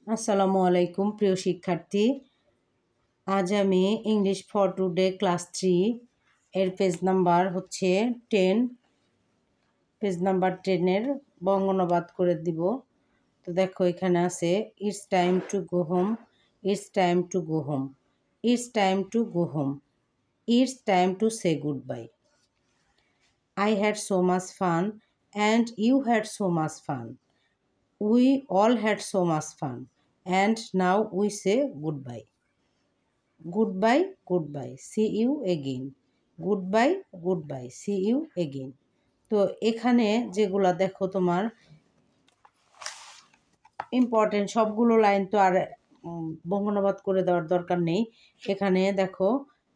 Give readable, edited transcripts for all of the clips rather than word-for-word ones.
আসসালামু আলাইকুম প্রিয় শিক্ষার্থী। আজ আমি ইংলিশ ফর টুডে ক্লাস 3 এর পেজ নাম্বার হচ্ছে 10 পেজ নাম্বার 10 এর বঙ্গানুবাদ করে দিব। তো দেখো এখানে আছে it's time to go home, it's time to go home, it's time to go home, it's time to say good bye. I had so much fun and you had so much fun. We all had so much fun and now we say goodbye. Goodbye, goodbye, see you again. Goodbye, goodbye, see you again. তো এখানে যেগুলা দেখো তোমার important সবগুলো line তো আর বঙ্গানুবাদ করে দেওয়ার দরকার নেই। এখানে দেখো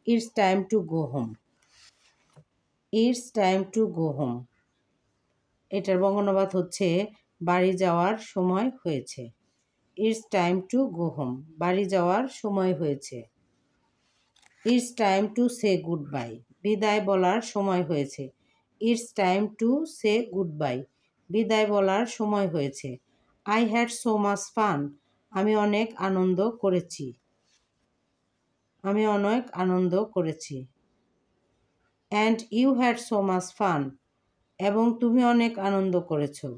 it's time to go home, it's time to go home, এটার বঙ্গানুবাদ হচ্ছে বাড়ি যাওয়ার সময় হয়েছে। It's time to go home, বাড়ি যাওয়ার সময় হয়েছে। It's time to say goodbye, বিদায় বলার সময় হয়েছে। It's time to say goodbye, বিদায় বলার সময় হয়েছে। I had so much fun, আমি অনেক আনন্দ করেছি, আমি অনেক আনন্দ করেছি। And you had so much fun, এবং তুমি অনেক আনন্দ করেছো,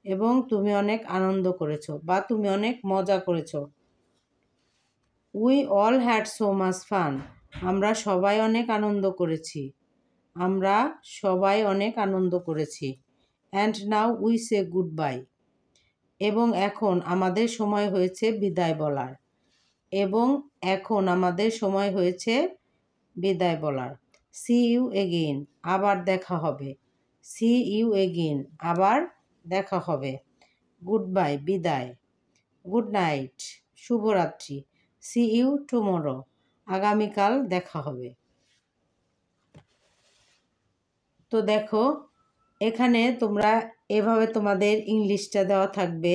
এবং তুমি অনেক আনন্দ করেছো বা তুমি অনেক মজা করেছো। We all had so much fun, আমরা সবাই অনেক আনন্দ করেছি, আমরা সবাই অনেক আনন্দ করেছি। And now we say good bye, এবং এখন আমাদের সময় হয়েছে বিদায় বলার, এবং এখন আমাদের সময় হয়েছে বিদায় বলার। সি ইউ এগেইন, আবার দেখা হবে। সি ইউ এগেইন, আবার দেখা হবে। গুড বাই, বিদায়। গুড নাইট, শুভরাত্রি। সি ইউ টুমরো, আগামীকাল দেখা হবে। তো দেখো এখানে তোমরা এভাবে তোমাদের ইংলিশটা দেওয়া থাকবে,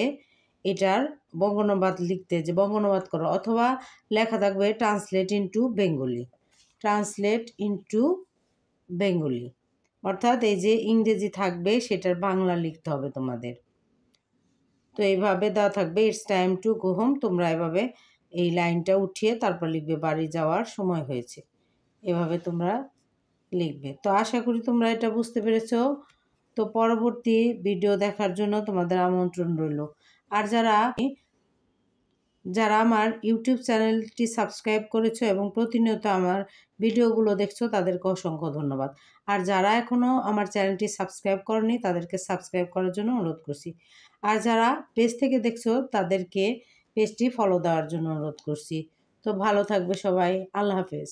এটার বঙ্গানুবাদ লিখতে যে বঙ্গানুবাদ করো, অথবা লেখা থাকবে translate into Bengali, translate into Bengali, অর্থাৎ এই যে ইংরেজি থাকবে সেটার বাংলা লিখতে হবে তোমাদের। তো এইভাবে দেওয়া থাকবে it's time to go home, তোমরা এভাবে এই লাইনটা উঠিয়ে তারপর লিখবে বাড়ি যাওয়ার সময় হয়েছে, এভাবে তোমরা লিখবে। তো আশা করি তোমরা এটা বুঝতে পেরেছো। তো পরবর্তী ভিডিও দেখার জন্য তোমাদের আমন্ত্রণ রইল। আর যারা আমার ইউটিউব চ্যানেলটি সাবস্ক্রাইব করেছো এবং প্রতিনিয়ত আমার ভিডিওগুলো দেখছো তাদেরকে অসংখ্য ধন্যবাদ। আর যারা এখনও আমার চ্যানেলটি সাবস্ক্রাইব করনি তাদেরকে সাবস্ক্রাইব করার জন্য অনুরোধ করছি। আর যারা পেজ থেকে দেখছো তাদেরকে পেজটি ফলো দেওয়ার জন্য অনুরোধ করছি। তো ভালো থাকবে সবাই, আল্লাহ হাফেজ।